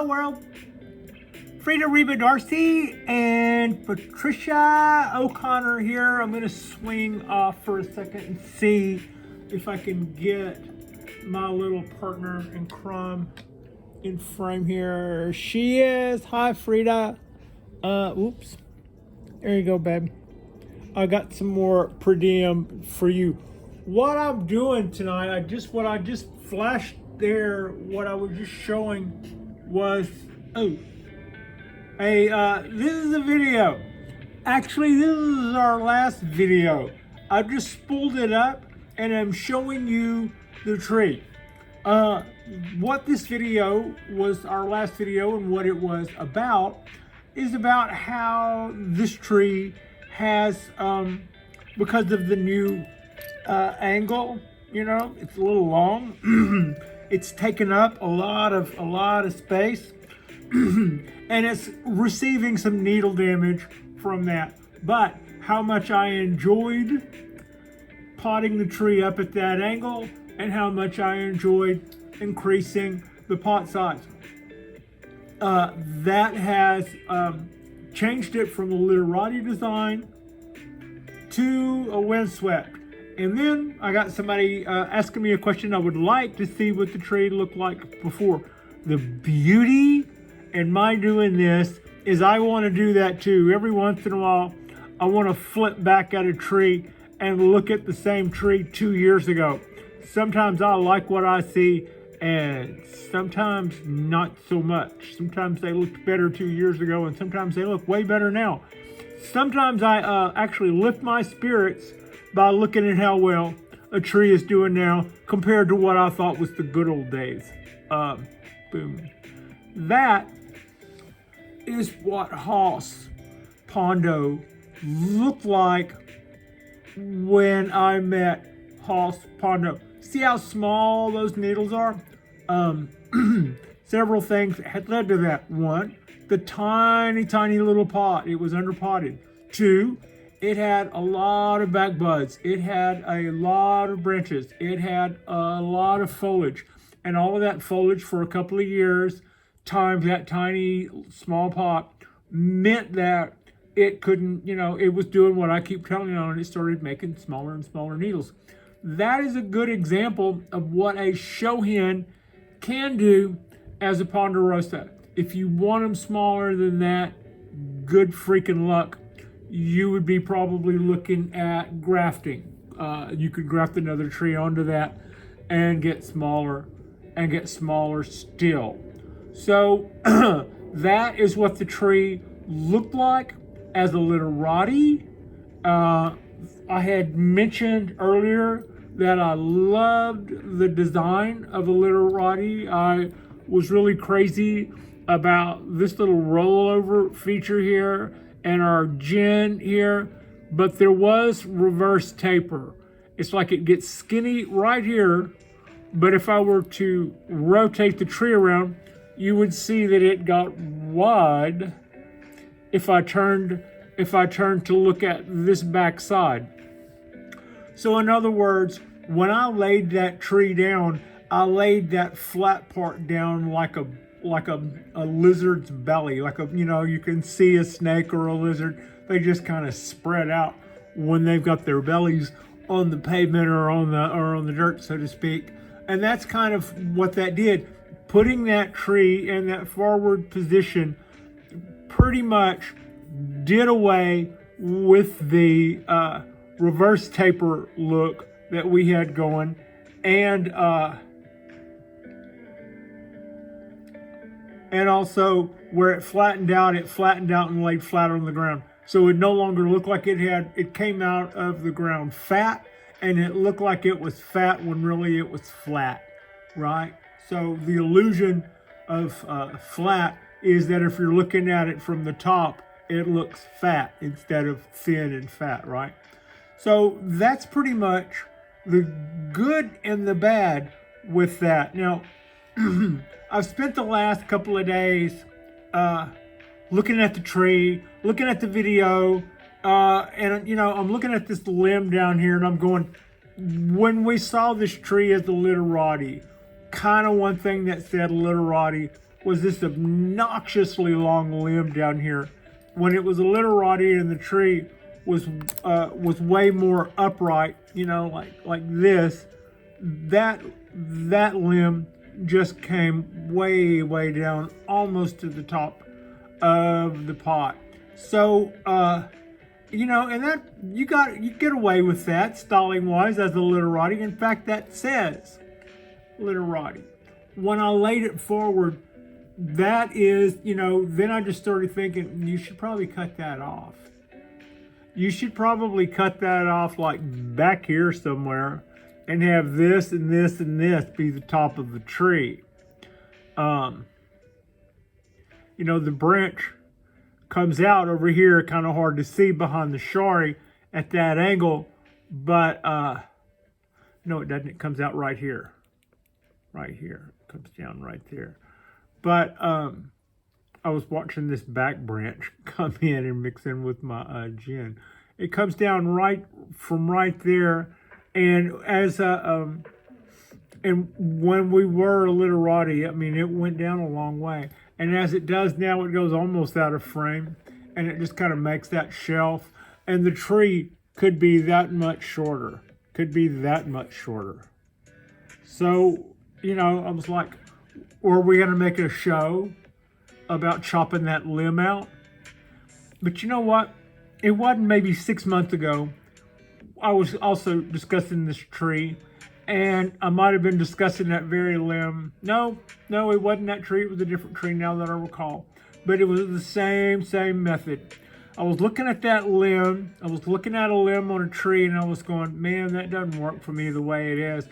world. Frida Reba Darcy and Patricia O'Connor here. I'm going to swing off for a second and see if I can get my little partner in crime in frame here. She is. Hi, Frida. Oops. There you go, babe. I got some more per diem for you. What I'm doing tonight, what I just flashed there, what I was just showing was, this is a video. Actually, this is our last video. I just spooled it up and I'm showing you the tree. What this video was, our last video, and what it was about is about how this tree has, because of the new angle, it's a little long. It's taken up a lot of space, and it's receiving some needle damage from that. But how much I enjoyed potting the tree up at that angle, and how much I enjoyed increasing the pot size. That has changed it from a literati design to a windswept. And then I got somebody asking me a question. I would like to see what the tree looked like before. The beauty in my doing this is I want to do that too. Every once in a while, I want to flip back at a tree and look at the same tree 2 years ago. Sometimes I like what I see, and sometimes not so much. Sometimes they looked better 2 years ago, and sometimes they look way better now. Sometimes I actually lift my spirits by looking at how well a tree is doing now compared to what I thought was the good old days. Boom. That is what Haas Pondo looked like when I met Haas Pondo. See how small those needles are? Several things had led to that. One, the tiny little pot. It was underpotted. Two, it had a lot of back buds. It had a lot of branches. It had a lot of foliage. And all of that foliage for a couple of years times that tiny small pot meant that it couldn't, it was doing what I keep telling you, and it started making smaller and smaller needles. That is a good example of what a show hen can do as a ponderosa. If you want them smaller than that, good freaking luck. You would be probably looking at grafting. You could graft another tree onto that and get smaller still. So that is what the tree looked like as a literati. I had mentioned earlier that I loved the design of a literati. I was really crazy about this little rollover feature here and our gin here, but there was reverse taper. It's like it gets skinny right here, but if I were to rotate the tree around, you would see that it got wide if I turned to look at this back side. So in other words, when I laid that tree down, I laid that flat part down like a lizard's belly, you can see a snake or a lizard. They just kind of spread out when they've got their bellies on the pavement or on the dirt, so to speak. And that's kind of what that did. Putting that tree in that forward position pretty much did away with the reverse taper look that we had going, and also where it flattened out and laid flat on the ground. So it no longer looked like it came out of the ground fat, and it looked like it was fat when really it was flat, right? So the illusion of flat is that if you're looking at it from the top, it looks fat instead of thin and fat, right? So that's pretty much the good and the bad with that. Now, I've spent the last couple of days looking at the tree, looking at the video, and I'm looking at this limb down here, and I'm going, when we saw this tree as a literati, kind of one thing that said literati was this obnoxiously long limb down here, when it was a little rotty and the tree was way more upright, you know, like this. That limb just came way down, almost to the top of the pot. So you know, and that you get away with that styling wise as a literati. In fact, that says literati. When I laid it forward, that is, you know, then I just started thinking you should probably cut that off. You should probably cut that off like back here somewhere and have this and this and this be the top of the tree. You know, the branch comes out over here, kind of hard to see behind the shari at that angle, but no, it doesn't. It comes out right here. Right here. It comes down right there. But I was watching this back branch come in and mix in with my gin. It comes down right from right there, and as and when we were a literati, I mean, it went down a long way. And as it does now, it goes almost out of frame, and it just kind of makes that shelf. And the tree could be that much shorter. Could be that much shorter. So, you know, I was like, are we going to make a show about chopping that limb out? But you know what? It wasn't maybe 6 months ago. I was also discussing this tree, and I might have been discussing that very limb. No, it wasn't that tree. It was a different tree now that I recall. But it was the same method. I was looking at that limb. I was looking at a limb on a tree, and I was going, man, that doesn't work for me the way it is.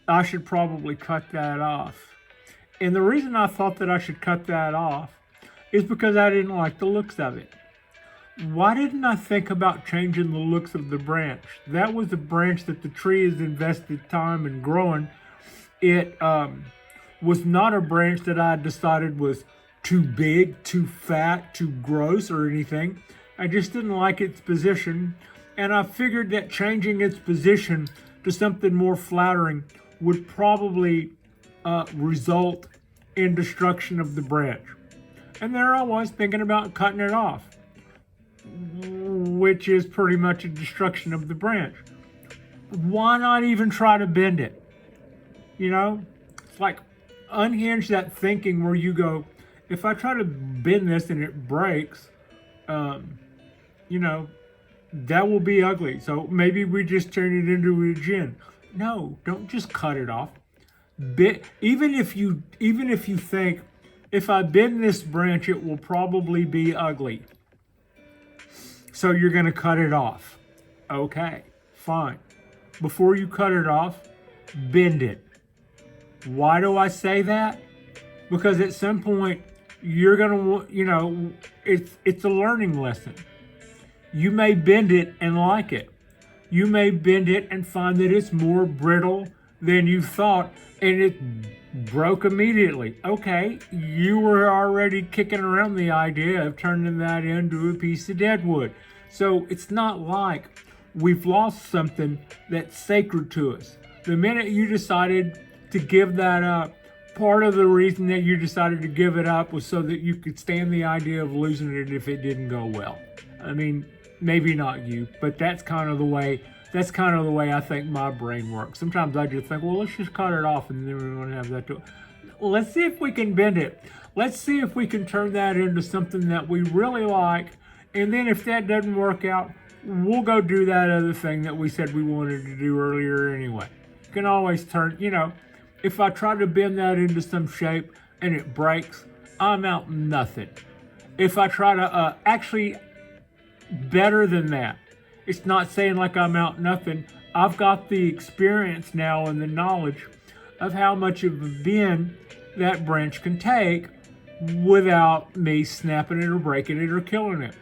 I should probably cut that off. And the reason I thought that I should cut that off is because I didn't like the looks of it. Why didn't I think about changing the looks of the branch? That was a branch that the tree has invested time in growing. It was not a branch that I decided was too big, too fat, too gross or anything. I just didn't like its position. And I figured that changing its position to something more flattering would probably result in destruction of the branch. And there I was thinking about cutting it off, which is pretty much a destruction of the branch. Why not even try to bend it? You know, it's like unhinge that thinking where you go, if I try to bend this and it breaks, you know, that will be ugly. So maybe we just turn it into a gin. No, don't just cut it off. Even if you think, if I bend this branch, it will probably be ugly. So you're going to cut it off. Okay, fine. Before you cut it off, bend it. Why do I say that? Because at some point, you're going to, you know, it's a learning lesson. You may bend it and like it. You may bend it and find that it's more brittle than you thought, and it broke immediately. Okay, you were already kicking around the idea of turning that into a piece of dead wood. So it's not like we've lost something that's sacred to us. The minute you decided to give that up, part of the reason that you decided to give it up was so that you could stand the idea of losing it if it didn't go well. I mean, maybe not you, but that's kind of the way I think my brain works. Sometimes I just think, well, let's just cut it off and then we're going to have that to. Let's see if we can bend it. Let's see if we can turn that into something that we really like. And then if that doesn't work out, we'll go do that other thing that we said we wanted to do earlier anyway. You can always turn, you know, if I try to bend that into some shape and it breaks, I'm out nothing. If I try to, actually, better than that, it's not saying like I'm out nothing. I've got the experience now and the knowledge of how much of a bend that branch can take without me snapping it or breaking it or killing it.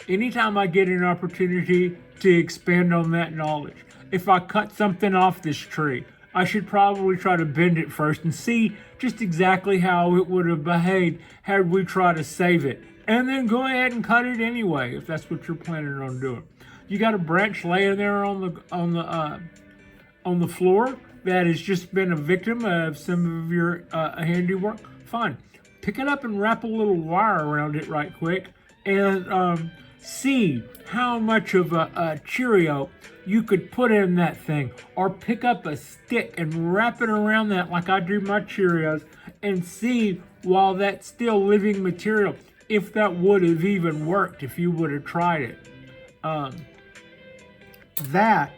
Anytime I get an opportunity to expand on that knowledge, if I cut something off this tree, I should probably try to bend it first and see just exactly how it would have behaved had we tried to save it. And then go ahead and cut it anyway, if that's what you're planning on doing. You got a branch laying there on the floor that has just been a victim of some of your handiwork. Fine, pick it up and wrap a little wire around it right quick and see how much of a Cheerio you could put in that thing, or pick up a stick and wrap it around that like I do my Cheerios, and see, while that's still living material, if that would have even worked if you would have tried it. That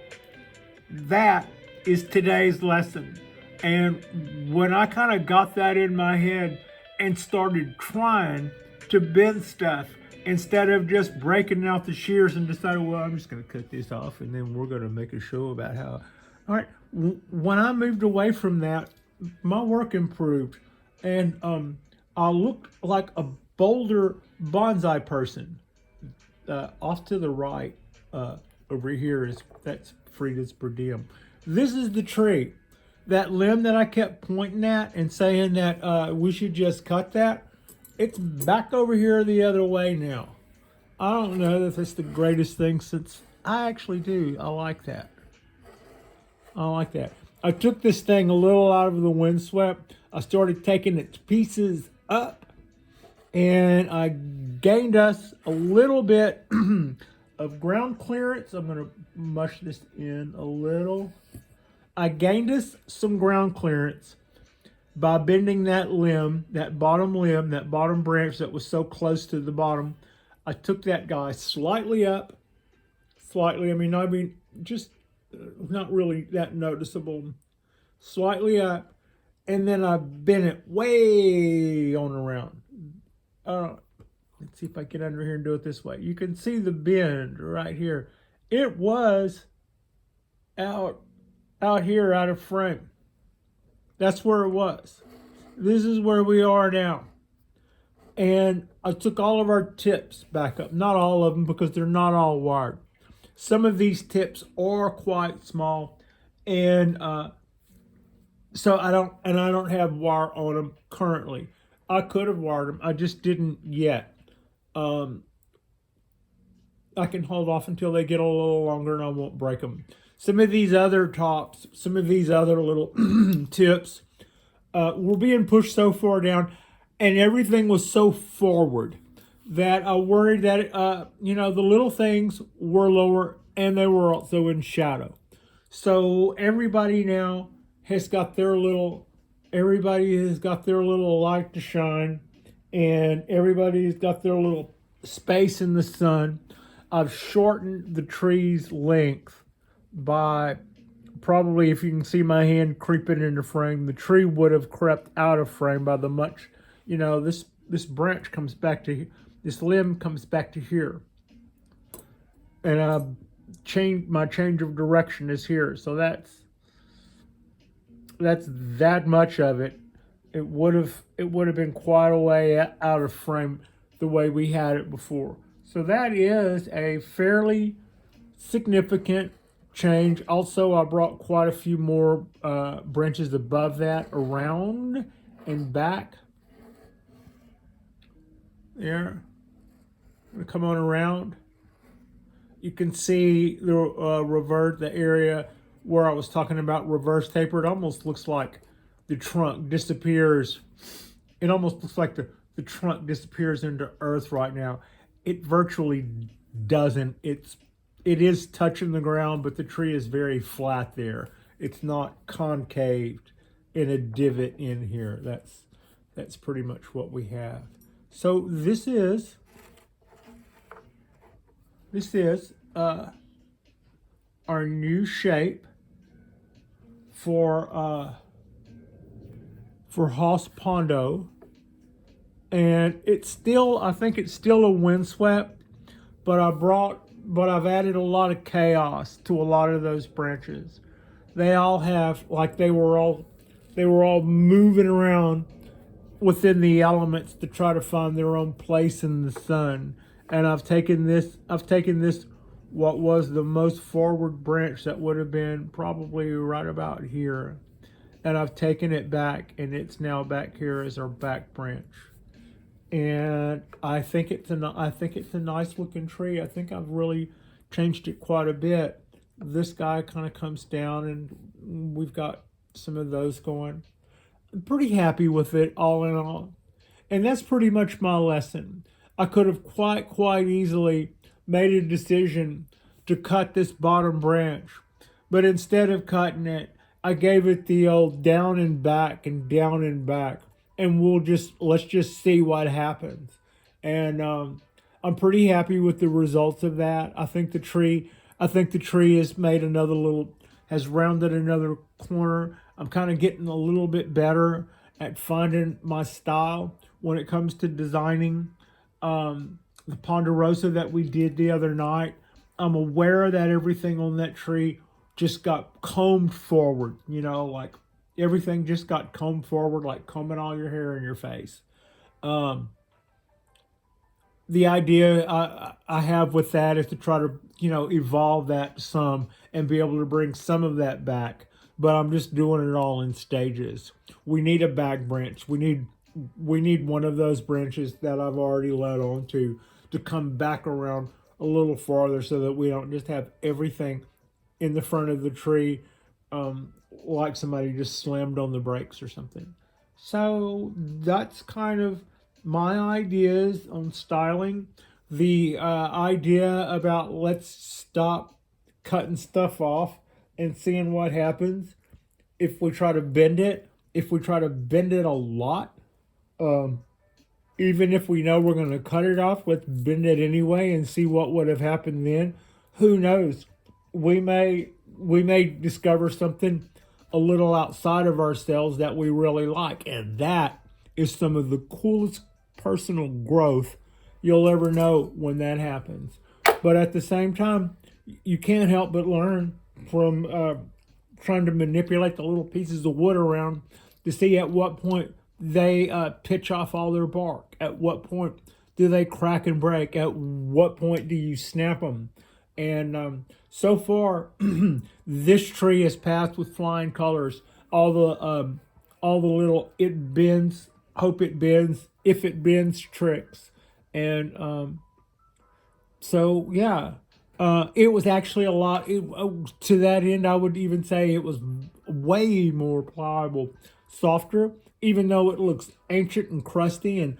is today's lesson. And when I kind of got that in my head and started trying to bend stuff instead of just breaking out the shears and deciding, well, I'm just going to cut this off and then we're going to make a show about how. All right, when I moved away from that, my work improved, and I looked like a bolder bonsai person. Off to the right, over here that's Frida's per diem. This is the tree. That limb that I kept pointing at and saying that we should just cut that, it's back over here the other way now. I don't know if it's the greatest thing since I actually do. I like that. I like that. I took this thing a little out of the windswept. I started taking its pieces up, and I gained us a little bit of ground clearance. I'm going to mush this in a little. I gained us some ground clearance by bending that limb, that bottom branch that was so close to the bottom. I took that guy slightly up, just not really that noticeable, slightly up, and then I bent it way on around. Let's see if I get under here and do it this way. You can see the bend right here. It was out here, out of frame. That's where it was. This is where we are now. And I took all of our tips back up. Not all of them, because they're not all wired. Some of these tips are quite small, and so I don't have wire on them currently. I could have wired them. I just didn't yet. I can hold off until they get a little longer and I won't break them. Some of these other tops, some of these other little tips were being pushed so far down, and everything was so forward that I worried that, the little things were lower and they were also in shadow. So everybody now has got their little light to shine, and everybody's got their little space in the sun. I've shortened the tree's length by probably, if you can see my hand creeping in the frame, the tree would have crept out of frame by the much, this branch comes back to, this limb comes back to here. And my change of direction is here. So that's that much of it. It would have been quite a way out of frame the way we had it before. So that is a fairly significant change. Also, I brought quite a few more branches above that around and back. There. I'm gonna come on around. You can see the area where I was talking about reverse taper. It almost looks like the trunk disappears. It almost looks like the trunk disappears into earth right now. It virtually doesn't. It is touching the ground, but the tree is very flat there. It's not concaved in a divot in here. That's pretty much what we have. So this is our new shape for Haas Pondo, and I think it's still a windswept, but I've added a lot of chaos to a lot of those branches. They all have, like, they were all moving around within the elements to try to find their own place in the sun. And I've taken this, what was the most forward branch that would have been probably right about here, and I've taken it back, and it's now back here as our back branch. And I think it's a nice looking tree. I think I've really changed it quite a bit. This guy kind of comes down, and we've got some of those going. I'm pretty happy with it all in all. And that's pretty much my lesson. I could have quite easily made a decision to cut this bottom branch, but instead of cutting it, I gave it the old down and back and down and back, and let's just see what happens. And I'm pretty happy with the results of that. I think the tree has rounded another corner. I'm kind of getting a little bit better at finding my style when it comes to designing the ponderosa that we did the other night. I'm aware that everything on that tree just got combed forward, like everything just got combed forward, like combing all your hair in your face. The idea I have with that is to try to, evolve that some and be able to bring some of that back. But I'm just doing it all in stages. We need a back branch. We need one of those branches that I've already led on to come back around a little farther so that we don't just have everything in the front of the tree like somebody just slammed on the brakes or something. So that's kind of my ideas on styling. The idea about let's stop cutting stuff off and seeing what happens if we try to bend it. If we try to bend it a lot, even if we know we're going to cut it off, let's bend it anyway and see what would have happened then. Who knows? We may discover something a little outside of ourselves that we really like, and that is some of the coolest personal growth you'll ever know when that happens. But at the same time, you can't help but learn from trying to manipulate the little pieces of wood around to see at what point they pitch off all their bark. At what point do they crack and break? At what point do you snap them? And so far, this tree has passed with flying colors. All the little it bends, hope it bends, if it bends tricks. And so yeah, it was actually a lot. To that end, I would even say it was way more pliable, softer, even though it looks ancient and crusty and,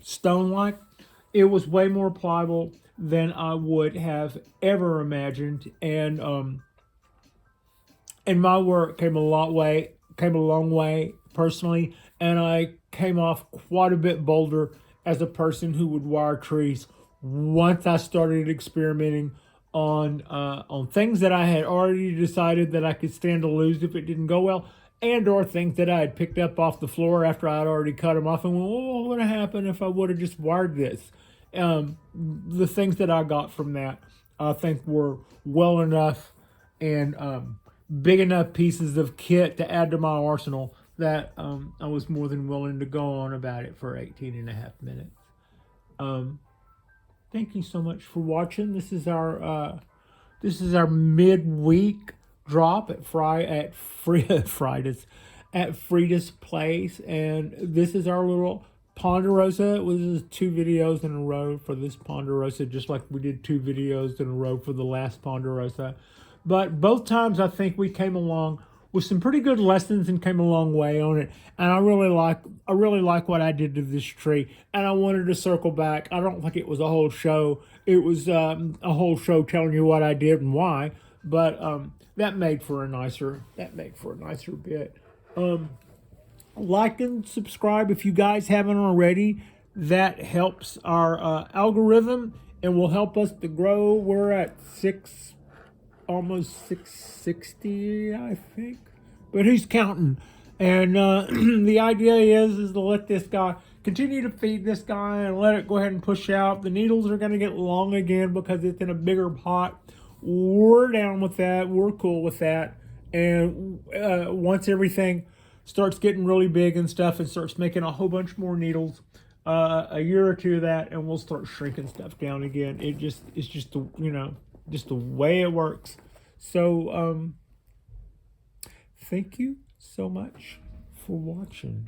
stone-like. It was way more pliable than I would have ever imagined. And my work came a long way personally, and I came off quite a bit bolder as a person who would wire trees once I started experimenting on things that I had already decided that I could stand to lose if it didn't go well, and or things that I had picked up off the floor after I had already cut them off and went, oh, what would have happened if I would have just wired this? The things that I got from that, I think, were well enough and big enough pieces of kit to add to my arsenal that I was more than willing to go on about it for 18 and a half minutes. Thank you so much for watching. This is our midweek drop at Frida's at Frida's place, and this is our little ponderosa. It was 2 videos in a row for this ponderosa, just like we did 2 videos in a row for the last ponderosa. But both times I think we came along with some pretty good lessons and came a long way on it. And I really like what I did to this tree. And I wanted to circle back. I don't think it was a whole show. It was a whole show telling you what I did and why. But that made for a nicer bit. Like and subscribe if you guys haven't already. That helps our algorithm and will help us to grow. We're at almost 660, I think, but who's counting? And the idea is to let this guy continue to feed this guy and let it go ahead and push out. The needles are going to get long again because it's in a bigger pot. We're down with that. We're cool with that. And once everything starts getting really big and stuff and starts making a whole bunch more needles, a year or two of that, and we'll start shrinking stuff down again. It's just the way it works. So thank you so much for watching.